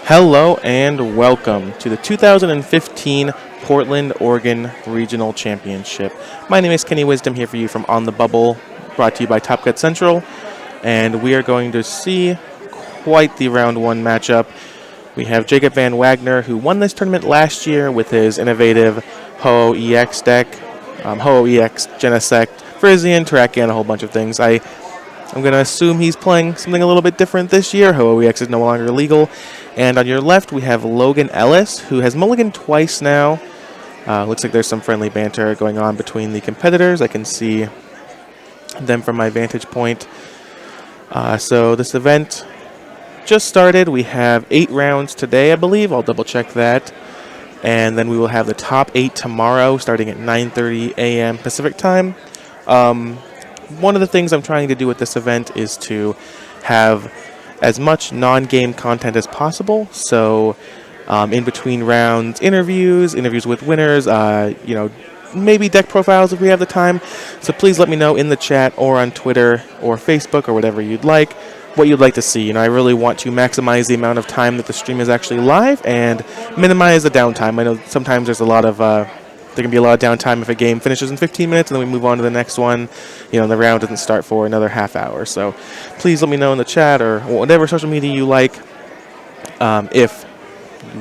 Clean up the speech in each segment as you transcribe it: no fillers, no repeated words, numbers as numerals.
Hello and welcome to the 2015 Portland, Oregon Regional Championship. My name is Kenny Wisdom here for you from On the Bubble, brought to you by Top Cut Central, and we are going to see quite the round one matchup. We have Jacob Van Wagner, who won this tournament last year with his innovative Ho-Oh EX deck, Ho-Oh EX, Genesect, Frisian, Terrakion, and a whole bunch of things. I'm going to assume he's playing something a little bit different this year. Ho-Oh EX is no longer legal. And on your left, we have Logan Ellis, who has mulliganed twice now. Looks like there's some friendly banter going on between the competitors. I can see them from my vantage point. So this event just started. We have 8 rounds today, I believe. I'll double check that. And then we will have the top 8 tomorrow, starting at 9:30 a.m. Pacific time. One of the things I'm trying to do with this event is to have as much non-game content as possible. So in between rounds, interviews with winners, maybe deck profiles if we have the time. So please let me know in the chat or on Twitter or Facebook or whatever you'd like, what you'd like to see. I really want to maximize the amount of time that the stream is actually live and minimize the downtime. I know sometimes there's there can be a lot of downtime if a game finishes in 15 minutes and then we move on to the next one. The round doesn't start for another half hour. So please let me know in the chat or whatever social media you like if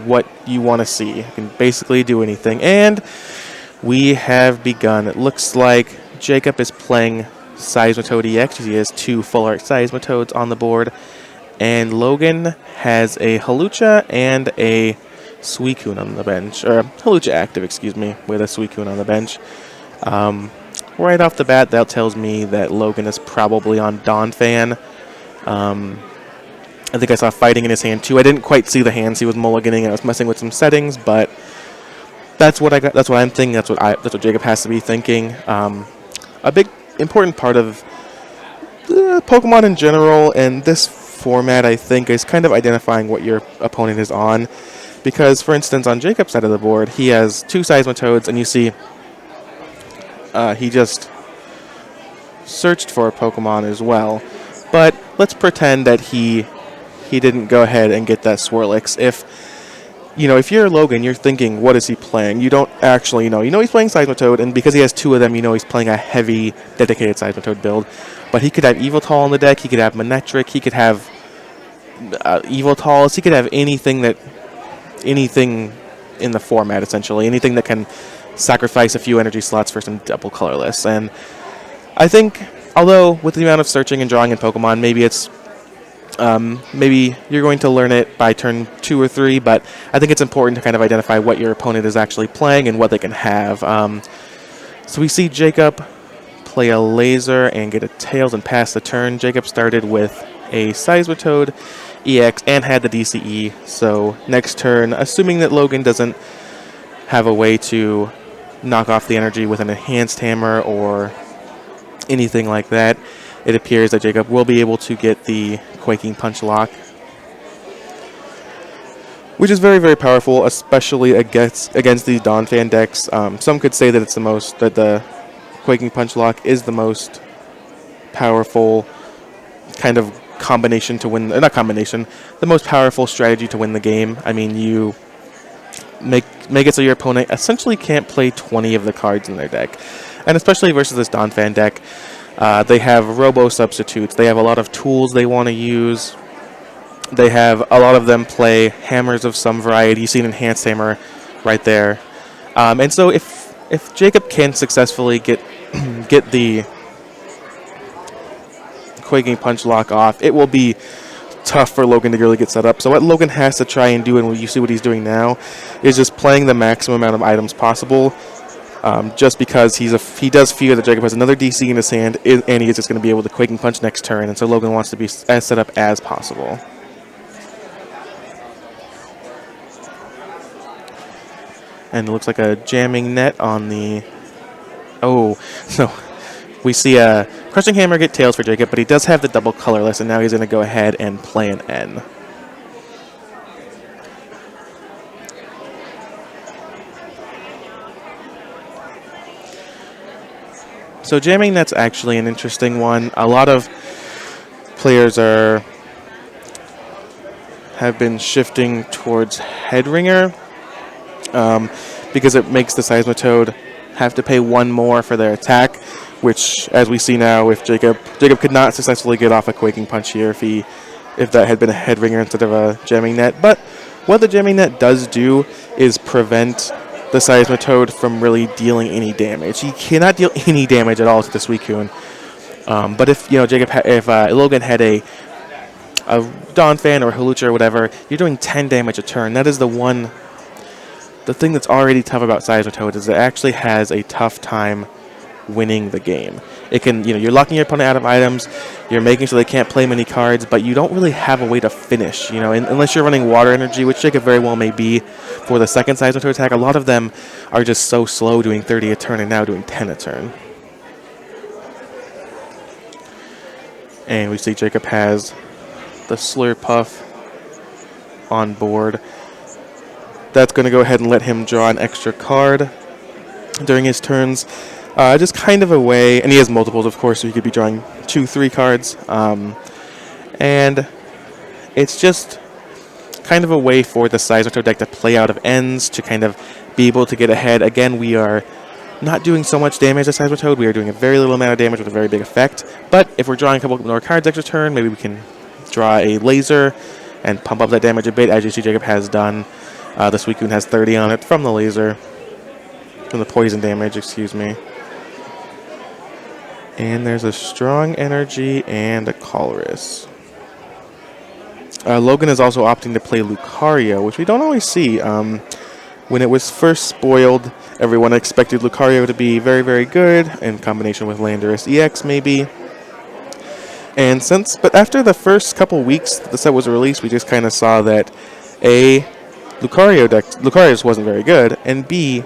what you want to see. You can basically do anything. And we have begun. It looks like Jacob is playing Seismitoad EX. He has 2 full art Seismitoads on the board. And Logan has a Halucha and a Suicune on the bench, or Halucha active, excuse me, with a Suicune on the bench. Right off the bat, that tells me that Logan is probably on Donphan. I think I saw fighting in his hand too. I didn't quite see the hands he was mulliganing, and I was messing with some settings, but that's what I got. That's what I'm thinking. That's what Jacob has to be thinking. A big important part of Pokemon in general and this format, I think, is kind of identifying what your opponent is on. Because, for instance, on Jacob's side of the board, he has 2 Seismitoads, and you see he just searched for a Pokemon as well. But let's pretend that he didn't go ahead and get that Swirlix. If you're Logan, you're thinking, what is he playing? You don't actually know. You know he's playing Seismitoad, and because he has 2 of them, you know he's playing a heavy, dedicated Seismitoad build. But he could have Eviltal in the deck, he could have Manectric, he could have Eviltals, he could have anything in the format, essentially. Anything that can sacrifice a few energy slots for some double colorless. And I think, although with the amount of searching and drawing in Pokemon, maybe you're going to learn it by turn 2 or 3, but I think it's important to kind of identify what your opponent is actually playing and what they can have. So we see Jacob play a Laser and get a Tails and pass the turn. Jacob started with a Seismitoad EX and had the DCE, so next turn, assuming that Logan doesn't have a way to knock off the energy with an Enhanced Hammer or anything like that, it appears that Jacob will be able to get the Quaking Punch lock, which is very, very powerful, especially against these Donphan decks. Some could say that the Quaking Punch lock is the most powerful kind of combination to win, the most powerful strategy to win the game. I mean, you make it so your opponent essentially can't play 20 of the cards in their deck. And especially versus this Donphan deck, they have robo substitutes. They have a lot of tools they want to use. They have a lot of them play hammers of some variety. You see an Enhanced Hammer right there. And so if Jacob can successfully get the Quaking Punch lock off, it will be tough for Logan to really get set up. So what Logan has to try and do, and you see what he's doing now, is just playing the maximum amount of items possible, just because he does fear that Jacob has another DC in his hand, and he is just going to be able to Quaking Punch next turn, and so Logan wants to be as set up as possible. And it looks like a jamming net on the... Oh, no. We see a Crushing Hammer get Tails for Jacob, but he does have the double colorless, and now he's going to go ahead and play an N. So jamming net's actually an interesting one. A lot of players have have been shifting towards Headringer because it makes the Seismitoad have to pay 1 more for their attack, which, as we see now, if Jacob could not successfully get off a Quaking Punch here if that had been a Headringer instead of a Jamming Net. But what the Jamming Net does do is prevent the Seismitoad from really dealing any damage. He cannot deal any damage at all to the Suicune. But if Logan had a Donphan or Hawlucha or whatever, you're doing 10 damage a turn. That is the thing that's already tough about Seismitoad is it actually has a tough time winning the game. It can, you're locking your opponent out of items, you're making sure they can't play many cards, but you don't really have a way to finish, unless you're running Water Energy, which Jacob very well may be for the second Seismitoad attack. A lot of them are just so slow, doing 30 a turn and now doing 10 a turn. And we see Jacob has the Slurpuff on board. That's going to go ahead and let him draw an extra card during his turns. Just kind of a way, and he has multiples, of course, so he could be drawing 2-3 cards. And it's just kind of a way for the Seismitoad deck to play out of ends, to kind of be able to get ahead. Again, we are not doing so much damage to Seismitoad. We are doing a very little amount of damage with a very big effect. But if we're drawing a couple more cards extra turn, maybe we can draw a laser and pump up that damage a bit, as you see Jacob has done. The Suicune has 30 on it from the laser. From the poison damage, excuse me. And there's a Strong Energy and a Colress. Logan is also opting to play Lucario, which we don't always see. When it was first spoiled, everyone expected Lucario to be very, very good, in combination with Landorus EX maybe. But after the first couple weeks that the set was released, we just kind of saw that A, Lucario just wasn't very good, and B,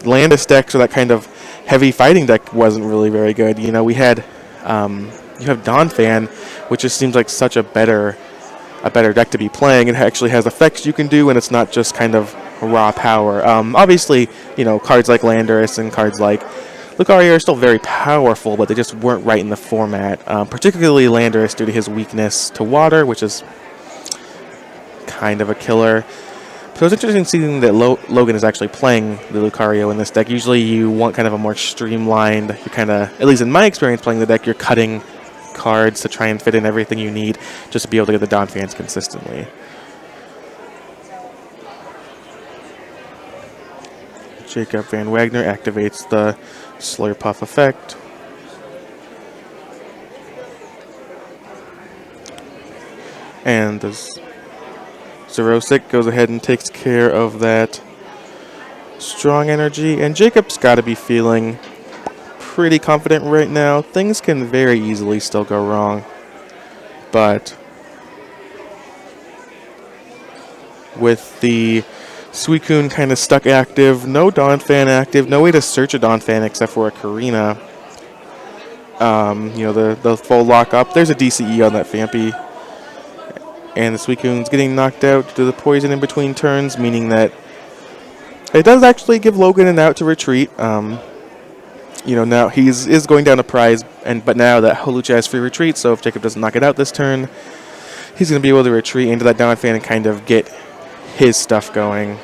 Landorus decks, or that kind of heavy fighting deck, wasn't really very good. We had you have Donphan, which just seems like such a better deck to be playing. It actually has effects you can do, and it's not just kind of raw power. Obviously, cards like Landorus and cards like Lucario are still very powerful, but they just weren't right in the format. Particularly Landorus due to his weakness to water, which is kind of a killer. So it's interesting seeing that Logan is actually playing the Lucario in this deck. Usually you want kind of a more streamlined, you kind of, at least in my experience playing the deck, you're cutting cards to try and fit in everything you need just to be able to get the Donphans consistently. Jacob Van Wagner activates the Slurpuff effect. And this Zerosic goes ahead and takes care of that Strong Energy. And Jacob's got to be feeling pretty confident right now. Things can very easily still go wrong. But with the Suicune kind of stuck active, no Donphan active, no way to search a Donphan except for a Karina. The full lock up. There's a DCE on that Phanpy. And the Suicune's getting knocked out due to the poison in between turns, meaning that it does actually give Logan an out to retreat. Now he is going down a prize, but now that Hawlucha has free retreat, so if Jacob doesn't knock it out this turn, he's going to be able to retreat into that Donphan and kind of get his stuff going.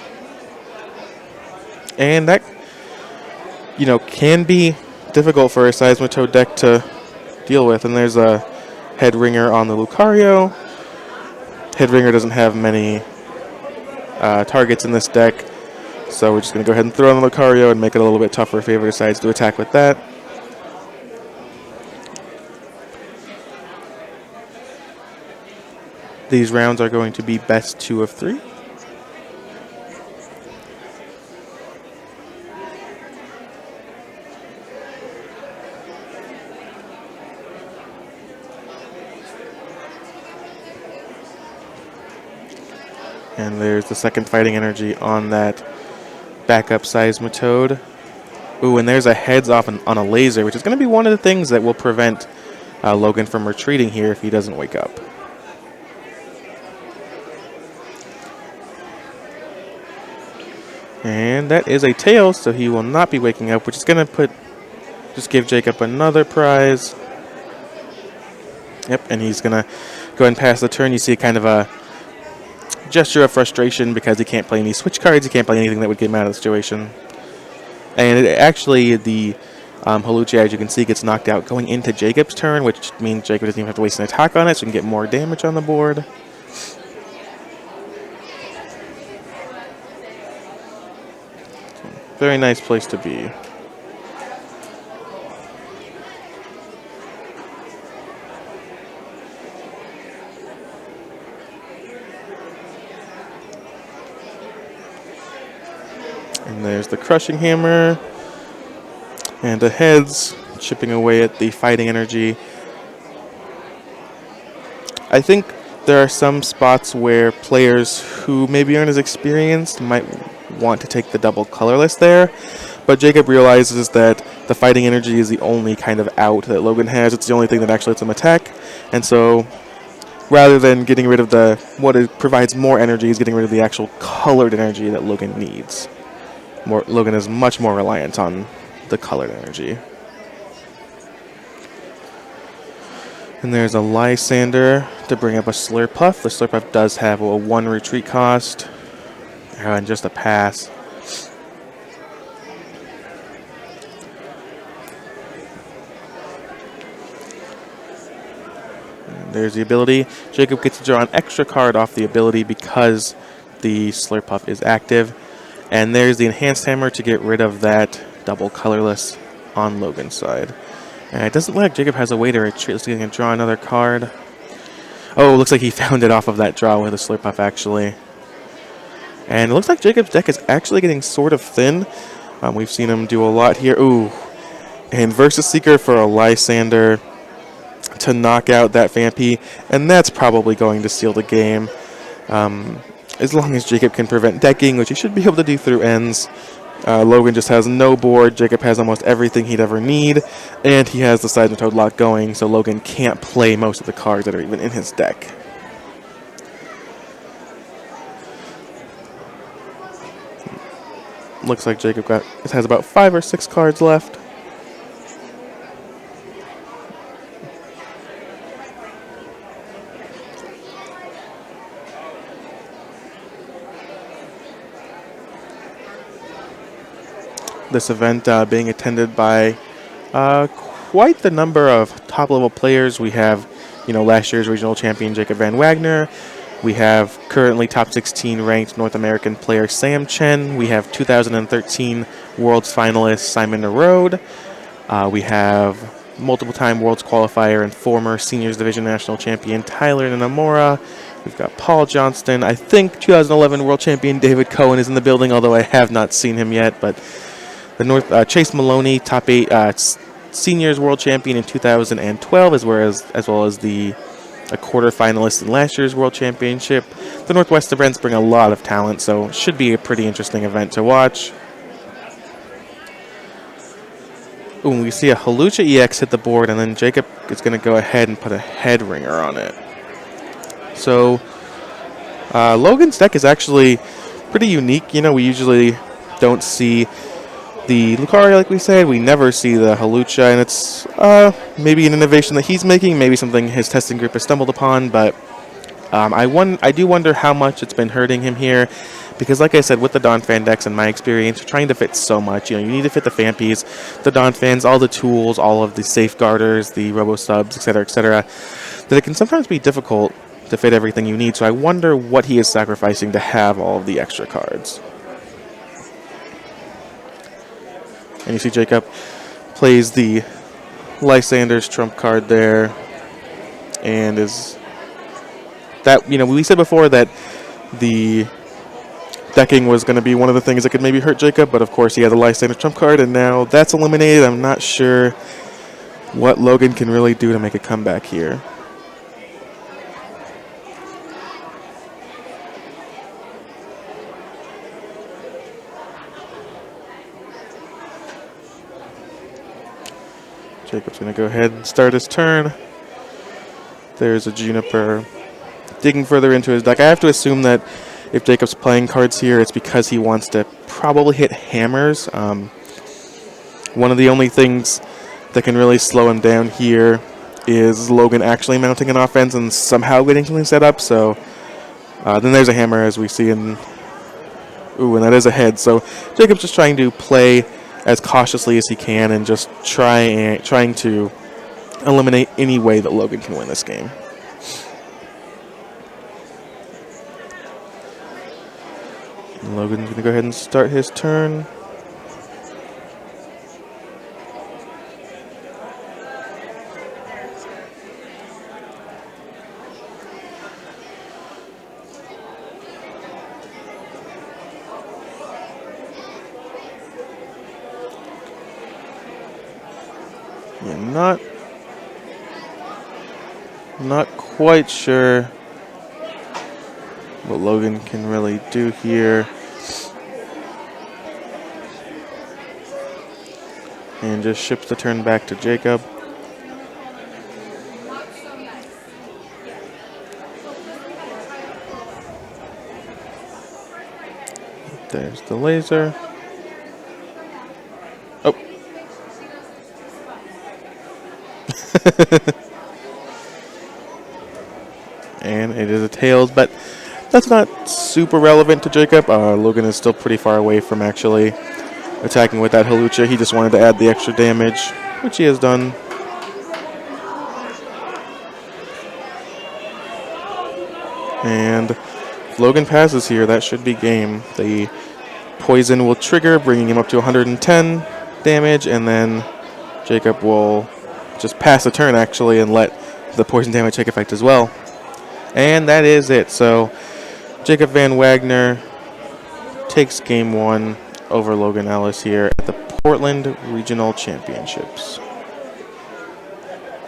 And that, can be difficult for a Seismitoad deck to deal with. And there's a Headringer on the Lucario. Headringer doesn't have many targets in this deck, so we're just going to go ahead and throw on the Lucario and make it a little bit tougher if he ever decides to attack with that. These rounds are going to be best 2 of 3. And there's the second Fighting Energy on that backup Seismitoad. Ooh, and there's a heads off on a laser, which is going to be one of the things that will prevent Logan from retreating here if he doesn't wake up. And that is a tail, so he will not be waking up, which is going to just give Jacob another prize. Yep, and he's going to go ahead and pass the turn. You see kind of a gesture of frustration because he can't play any switch cards. He can't play anything that would get him out of the situation. And actually, the Hawlucha, as you can see, gets knocked out going into Jacob's turn, which means Jacob doesn't even have to waste an attack on it, so he can get more damage on the board. Very nice place to be. And there's the Crushing Hammer. And the heads chipping away at the fighting energy. I think there are some spots where players who maybe aren't as experienced might want to take the double colorless there, but Jacob realizes that the fighting energy is the only kind of out that Logan has. It's the only thing that actually lets him attack, and so rather than getting rid of provides more energy, he's getting rid of the actual colored energy that Logan needs. Logan is much more reliant on the colored energy. And there's a Lysander to bring up a Slurpuff. The Slurpuff does have a 1 retreat cost and just a pass. And there's the ability. Jacob gets to draw an extra card off the ability because the Slurpuff is active. And there's the Enhanced Hammer to get rid of that double colorless on Logan's side. And it doesn't look like Jacob has a way to retreat. Let's see if he can draw another card. Oh, it looks like he found it off of that draw with a Slurpuff, actually. And it looks like Jacob's deck is actually getting sort of thin. We've seen him do a lot here. Ooh. And Versus Seeker for a Lysander to knock out that Vampy. And that's probably going to seal the game. As long as Jacob can prevent decking, which he should be able to do through ends. Logan just has no board. Jacob has almost everything he'd ever need. And he has the Seismitoad lock going, so Logan can't play most of the cards that are even in his deck. Looks like Jacob has about 5 or 6 cards left. This event being attended by quite the number of top-level players. We have, last year's regional champion Jacob Van Wagner. We have currently top 16 ranked North American player Sam Chen. We have 2013 Worlds finalist Simon Narode. We have multiple-time Worlds qualifier and former Seniors Division National Champion Tyler Nanamora. We've got Paul Johnston. I think 2011 World Champion David Cohen is in the building, although I have not seen him yet, but the Chase Maloney, top 8 Seniors World Champion in 2012, as well as a quarterfinalist in last year's World Championship. The Northwest events bring a lot of talent, so should be a pretty interesting event to watch. Ooh, we see a Hawlucha EX hit the board, and then Jacob is going to go ahead and put a head ringer on it. So Logan's deck is actually pretty unique. We usually don't see the Lucario, like we said. We never see the Hawlucha, and it's maybe an innovation that he's making, maybe something his testing group has stumbled upon, but I do wonder how much it's been hurting him here, because like I said, with the Donphan decks, in my experience, you're trying to fit so much. You need to fit the Fampies, the Donphans, all the tools, all of the safeguarders, the Robo-Subs, etc., that it can sometimes be difficult to fit everything you need, so I wonder what he is sacrificing to have all of the extra cards. And you see Jacob plays the Lysander's trump card there. And is that, we said before that the decking was going to be one of the things that could maybe hurt Jacob, but of course he had the Lysander's trump card, and now that's eliminated. I'm not sure what Logan can really do to make a comeback here. Jacob's going to go ahead and start his turn. There's a Juniper digging further into his deck. I have to assume that if Jacob's playing cards here, it's because he wants to probably hit hammers. One of the only things that can really slow him down here is Logan actually mounting an offense and somehow getting something set up. So Then there's a hammer, as we see in... Ooh, and that is a head. So Jacob's just trying to play as cautiously as he can and just trying to eliminate any way that Logan can win this game. And Logan's going to go ahead and start his turn. Yeah, not quite sure what Logan can really do here. And just ships the turn back to Jacob. There's the laser. Oh. And it is a tails, but that's not super relevant to Jacob. Logan is still pretty far away from actually attacking with that Halucha. He just wanted to add the extra damage, which he has done. And if Logan passes here, that should be game. The poison will trigger, bringing him up to 110 damage, and then Jacob will just pass the turn actually and let the poison damage take effect as well. And that is it. So Jacob Van Wagner takes game 1 over Logan Ellis here at the Portland Regional Championships.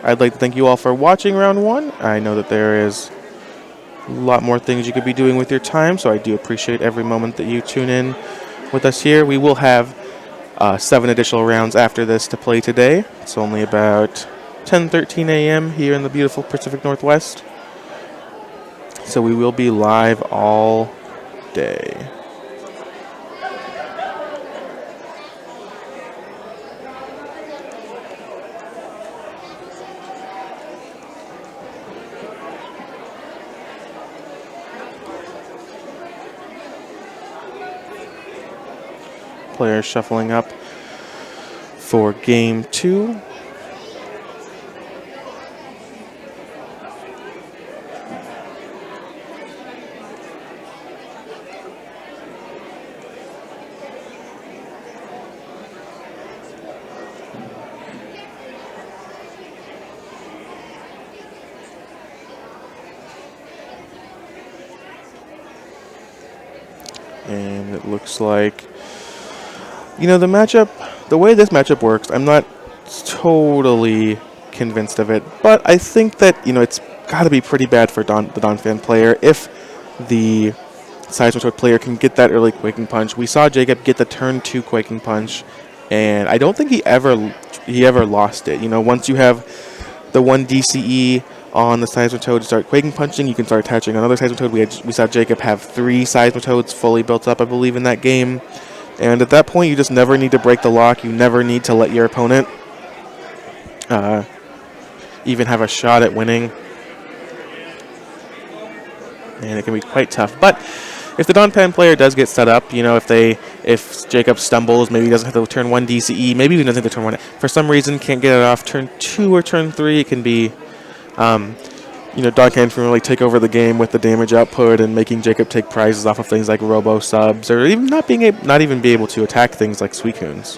I'd like to thank you all for watching round 1. I know that there is a lot more things you could be doing with your time, so I do appreciate every moment that you tune in with us here. We will have 7 additional rounds after this to play today. It's only about 10:13 a.m. here in the beautiful Pacific Northwest. So we will be live all day. Players shuffling up for game 2. And it looks like, you know, the way this matchup works, I'm not totally convinced of it, but I think that, you know, it's got to be pretty bad for the Donphan player if the Seismitoad player can get that early Quaking Punch. We saw Jacob get the turn 2 Quaking Punch, and I don't think he ever lost it. You know, once you have the 1 DCE on the Seismitoad to start Quaking Punching, you can start attaching another Seismitoad. We saw Jacob have 3 Seismitoads fully built up, I believe, in that game. And at that point, you just never need to break the lock. You never need to let your opponent even have a shot at winning. And it can be quite tough. But if the Donphan player does get set up, you know, if Jacob stumbles, maybe he doesn't have to turn 1 DCE, maybe he doesn't have to turn 1. For some reason, can't get it off turn 2 or turn 3, it can be, you know, Donphan can really take over the game with the damage output and making Jacob take prizes off of things like Robo Subs, or even not even be able to attack things like Suicunes.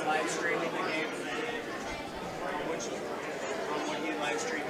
Live streaming the game. Which on what you live stream?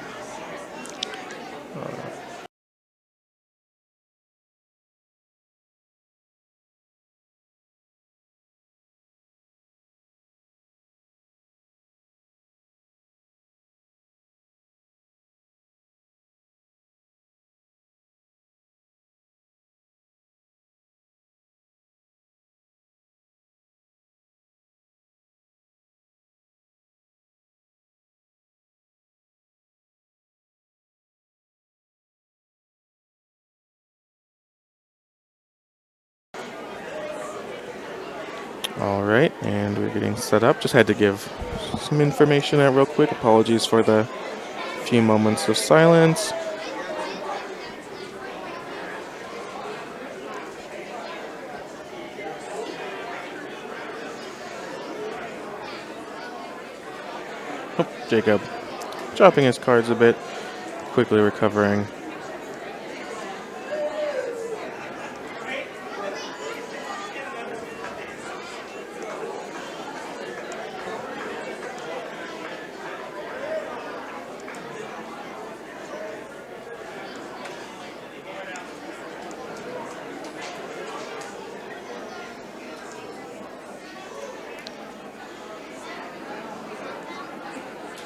All right, and we're getting set up. Just had to give some information out real quick. Apologies for the few moments of silence. Oh, Jacob dropping his cards a bit, quickly recovering.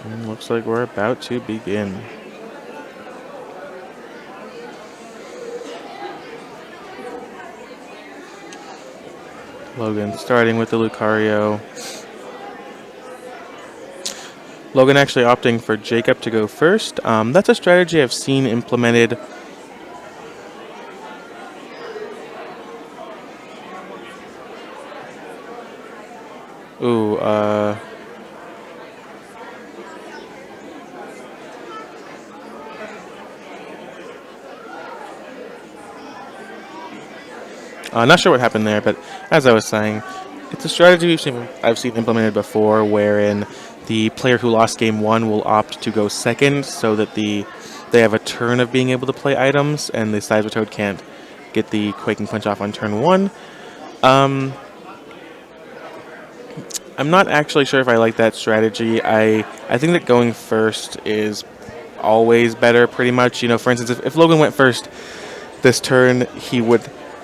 And looks like we're about to begin. Logan starting with the Lucario. Logan actually opting for Jacob to go first. That's a strategy I've seen implemented. Ooh, not sure what happened there, but as I was saying, it's a strategy I've seen implemented before, wherein the player who lost game one will opt to go second, so that they have a turn of being able to play items, and the Seismitoad can't get the Quaking Punch off on turn one. I'm not actually sure if I like that strategy. I think that going first is always better, pretty much. You know, for instance, if Logan went first this turn, he would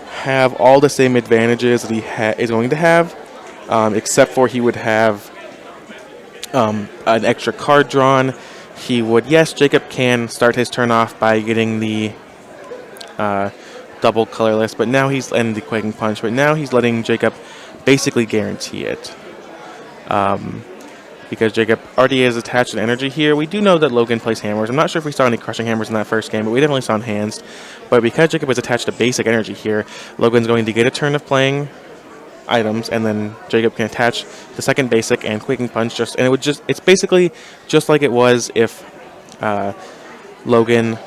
have all the same advantages that he is going to have, except for he would have an extra card drawn. He would, yes, Jacob can start his turn off by getting the double colorless, but now he's and the Quaking Punch, but now he's letting Jacob basically guarantee it. Because Jacob already is attached an energy here. We do know that Logan plays hammers. I'm not sure if we saw any crushing hammers in that first game, but we definitely saw enhanced. But because Jacob is attached to basic energy here, Logan's going to get a turn of playing items, and then Jacob can attach the second basic and Quaking Punch. It's basically just like it was if Logan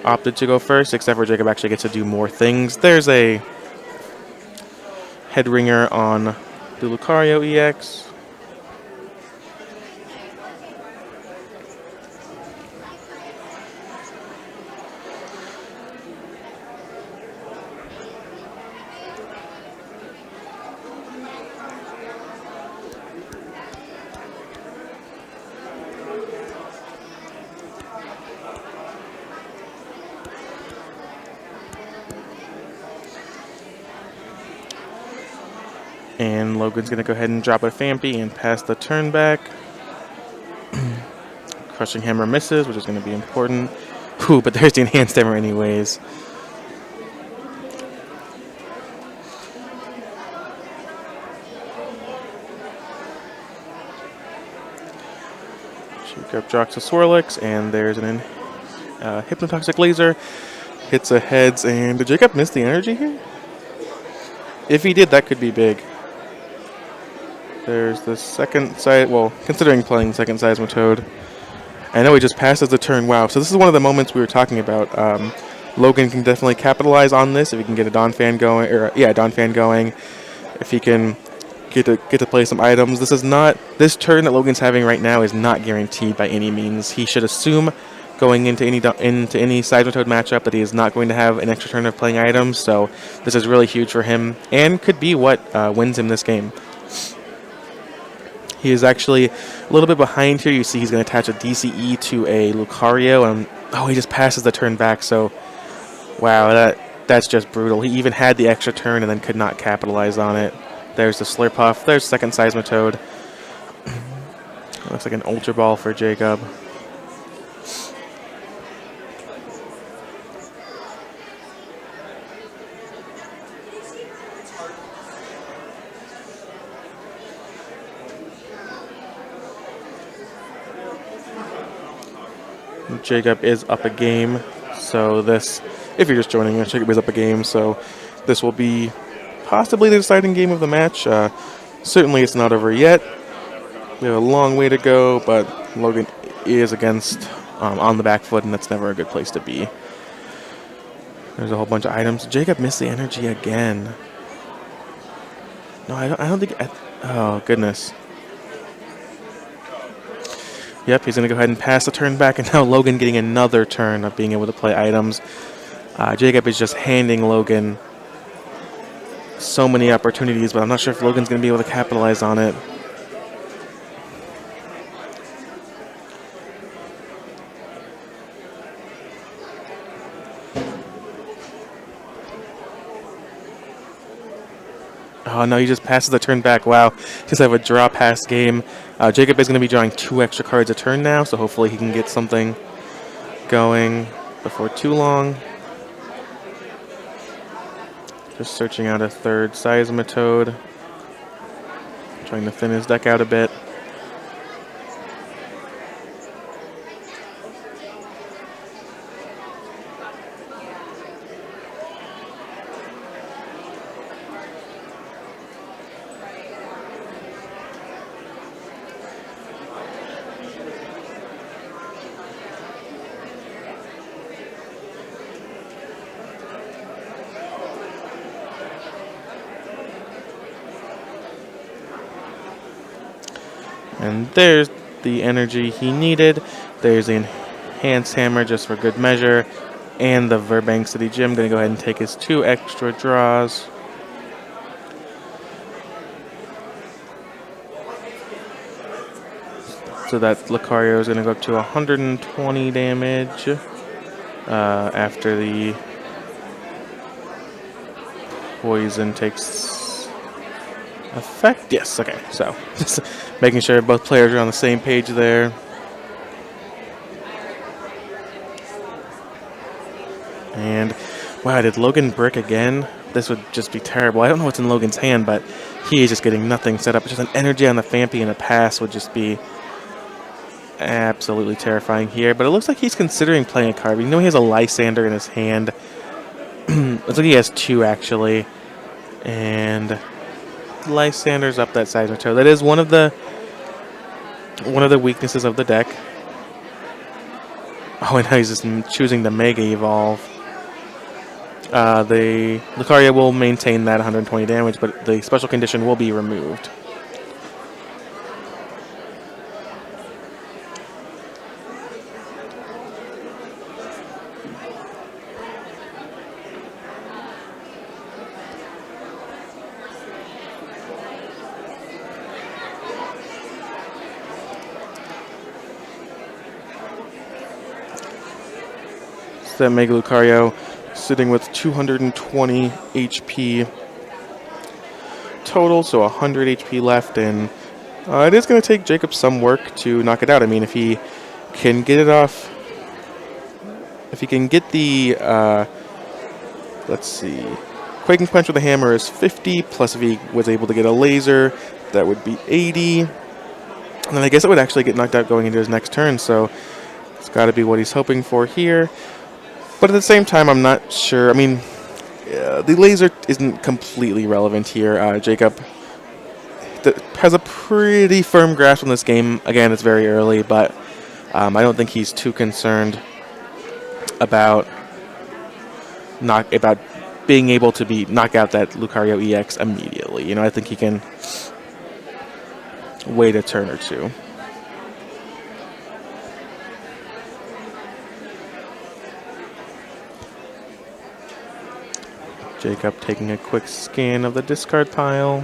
opted to go first, except for Jacob actually gets to do more things. There's a head ringer on the Lucario EX. And Logan's going to go ahead and drop a Fampy and pass the turn back. Crushing Hammer misses, which is going to be important. Ooh, but there's the Enhanced Hammer anyways. Jacob drops a Swirlix, and there's an Hypnotoxic Laser. Hits a heads, and did Jacob miss the energy here? If he did, that could be big. There's the second side, well, considering playing second Seismitoad. I know he just passes the turn. Wow, so this is one of the moments we were talking about. Logan can definitely capitalize on this if he can get a Donphan going, Donphan going. If he can get to play some items. This turn that Logan's having right now is not guaranteed by any means. He should assume going into any Seismitoad matchup that he is not going to have an extra turn of playing items. So this is really huge for him and could be what wins him this game. He is actually a little bit behind here. You see he's going to attach a DCE to a Lucario, and he just passes the turn back. So, wow, that's just brutal. He even had the extra turn and then could not capitalize on it. There's the Slurpuff. There's second Seismitoad. Looks like an Ultra Ball for Jacob. Jacob is up a game, so this, if you're just joining us, Jacob is up a game, so this will be possibly the deciding game of the match. Certainly it's not over yet. We have a long way to go, but Logan is against on the back foot, and that's never a good place to be. There's a whole bunch of items. Jacob missed the energy again. No, I don't think... oh, goodness. Yep, he's going to go ahead and pass the turn back, and now Logan getting another turn of being able to play items. Jacob is just handing Logan so many opportunities, but I'm not sure if Logan's going to be able to capitalize on it. Oh, no, he just passes the turn back. Wow, just have a draw pass game. Jacob is going to be drawing 2 extra cards a turn now, so hopefully he can get something going before too long. Just searching out a third Seismitoad. Trying to thin his deck out a bit. And there's the energy he needed. There's the Enhanced Hammer just for good measure. And the Burbank City Gym going to go ahead and take his 2 extra draws. So that Lucario is going to go up to 120 damage after the poison takes effect. Yes, okay. So just making sure both players are on the same page there. And wow, did Logan brick again? This would just be terrible. I don't know what's in Logan's hand, but he is just getting nothing set up. Just an energy on the Fampi and a pass would just be absolutely terrifying here. But it looks like he's considering playing a card. We know he has a Lysander in his hand. Looks like he has 2 actually. And Lysander's up that Seismitoad. That is one of the weaknesses of the deck. Oh, and now he's just choosing to Mega Evolve. The Lucario will maintain that 120 damage, but the special condition will be removed. That Mega Lucario sitting with 220 HP total, so 100 HP left, and it is going to take Jacob some work to knock it out. I mean, if he can get it off, if he can get the, let's see, Quaking Punch with a hammer is 50, plus if he was able to get a laser, that would be 80, and then I guess it would actually get knocked out going into his next turn, so it's got to be what he's hoping for here. But at the same time, I'm not sure. I mean, the laser isn't completely relevant here. Jacob has a pretty firm grasp on this game. Again, it's very early, but I don't think he's too concerned about being able to knock out that Lucario EX immediately. You know, I think he can wait a turn or 2. Jacob taking a quick scan of the discard pile.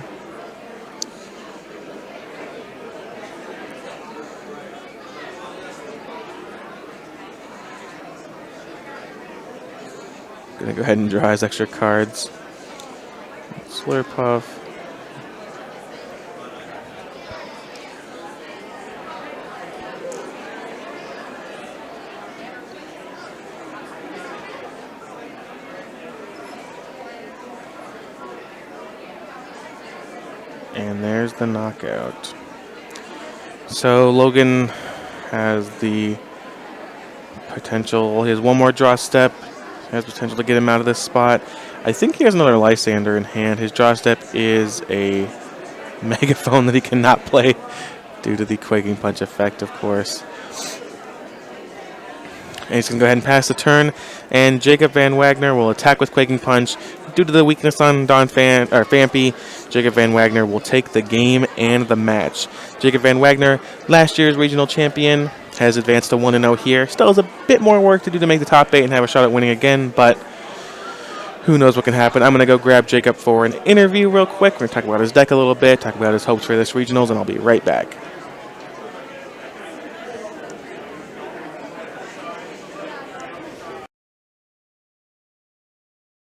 Gonna go ahead and draw his extra cards. Slurpuff. And there's the knockout. So Logan has the potential. He has one more draw step. Has potential to get him out of this spot. I think he has another Lysander in hand. His draw step is a megaphone that he cannot play due to the Quaking Punch effect, of course. And he's going to go ahead and pass the turn, and Jacob Van Wagner will attack with Quaking Punch. Due to the weakness on Fampy, Jacob Van Wagner will take the game and the match. Jacob Van Wagner, last year's regional champion, has advanced to 1-0 here. Still has a bit more work to do to make the top 8 and have a shot at winning again, but who knows what can happen. I'm going to go grab Jacob for an interview real quick. We're going to talk about his deck a little bit, talk about his hopes for this regionals, and I'll be right back.